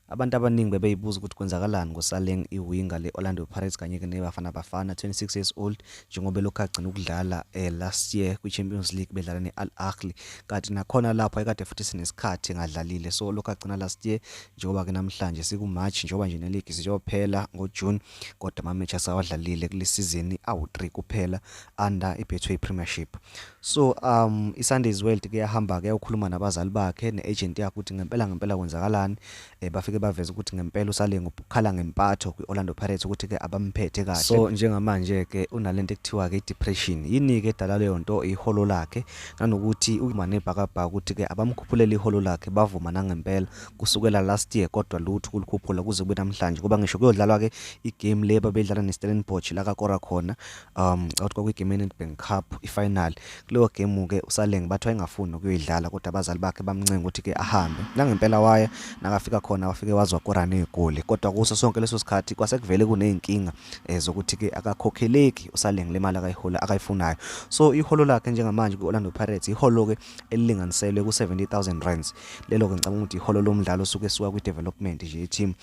Abantu abaningi bebeyibuza ukuthi kwenzakalani ngoSaleng iwinga leOrlando Pirates kanye ke neBafana Bafana 26 years old njengoba lokhu agcina ukudlala last year kwiChampions League bedlala neAl Ahly kanti nakhona lapho ekade futhi sinesikhathi engadlalile so lokhu agcina last year njengoba ke namhlanje sikuMarch njengoba nje neleague sizophela ngoJune kodwa ama-match asawadlalile kule season awu3 kuphela under iBetway Premiership. So iSunday's World ke yahamba ke ukukhuluma nabazali bakhe neagent yakhe ukuthi ngempela kwenzakalani bafike baveza ukuthi ngempela uSaleng ukhala ngempatho kwiOrlando Pirates ukuthi ke abamphethe kahle. So njengamanje ke unalento ekuthiwa ke depression yini ke edala leyo nto iholo lakhe nanokuthi umanebhakabhaka ukuthi ke abamkhuphulele iholo lakhe bavuma nangempela kusukela last year kodwa lutho kulikhuphula kuze kube namhlanje kuba ngisho kuyodlalwa ke igame leba bedlala neStellenbosch la kaKora khona out kwigame yeNedbank Cup ifinal kuleyo game ke uSaleng bathi wayengafuni ukuyidlala kodwa abazali bakhe bamncenga ukuthi ke ahambe nangempela waya nakafika khona wafike wazwakora negoli kodwa kuso sonke leso sikhathi kwasekuvele kuneyinkinga zokuthi ke akakhokheleki uSaleng le mali akayihola akayifunayo. So iholo lakhe njengamanje kwiOrlando Pirates iholo ke elilinganiselwe ku70,000 lelo ke ngicabanga ukuthi iholo lomdlalo suke suka kwidevelopment nje yeteam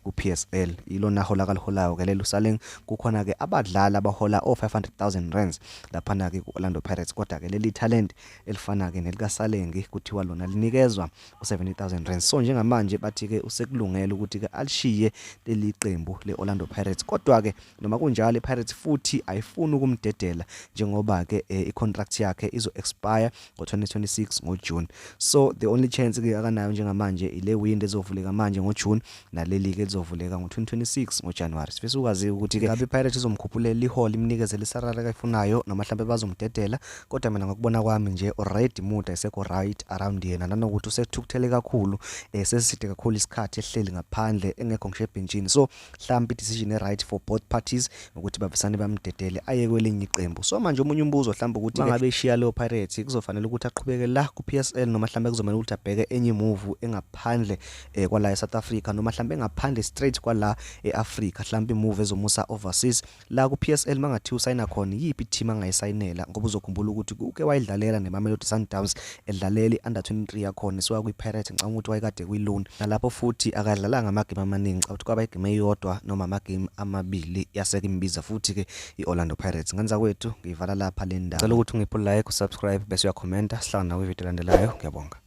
kuPSL ilona hola kaliholayo ke lelo uSaleng kukhona ke abadlali abahola o500,000 lapha na ke kuOrlando Pirates kodwa ke leli talent elifana ke nelika Saleng kuthiwa lona linikezwa u70,000. So njengamanje bathi ke usekulungela ukuthi ke alishiye leli qembu leOrlando Pirates kodwa ke noma kunjalo iPirates futhi ayifuni ukumdedela njengoba ke icontract yakhe izo expire ngo2026 ngoJune. So the only chance ke akanayo njengamanje ile window ezovuleka manje ngoJune naleli ke lizovuleka ngo2026 ngoJanuary. Sifisa ukwazi ukuthi ke ngabe iPirates izomkhuphulela iholo imnikezele isarara kayifunayo noma mhlambe bazomdedela kodwa mina ngokubona kwami nje already mood ayiseko right around yena nanokuthi usethukuthele kakhulu sesiside kakhulu isikhathi ehleli ngaphandle engekho ngisho ebenchini. So mhlawumbe decision right for both parties ukuthi bavesane bamdedele aye kwelinye iqembu. So manje omunye umbuzo mhlawumbe ukuthi mangabe eshiya leyo Pirates kuzofanele ukuthi aqhubeke la kuPSL noma mhlawumbe kuzomela ukuthi abheke enye move engaphandle kwala eSouth Africa noma mhlawumbe engaphandle straight kwala eAfrica mhlawumbe imove ezomusa overseas la kuPSL mangathi usayina khona yipi team angayisayinela ngoba uzokhumbula ukuthi uke wayidlalela neMamelodi Sundowns edlalela under 23 yakhona soka kwiPirates ngicabanga ukuthi wayekade kwiloan nalapho futhi akadlalanga amagame amaningi ukuthi kwaba igame eyodwa noma amagame amabili yaseke imbiza futhi ke iOrlando Pirates. Ngenza kwethu ngivala lapha le ndaba. Ngicela ukuthi ungiphule like usubscribe bese uyakhomenta sihlangana nawe video landelayo. Ngiyabonga.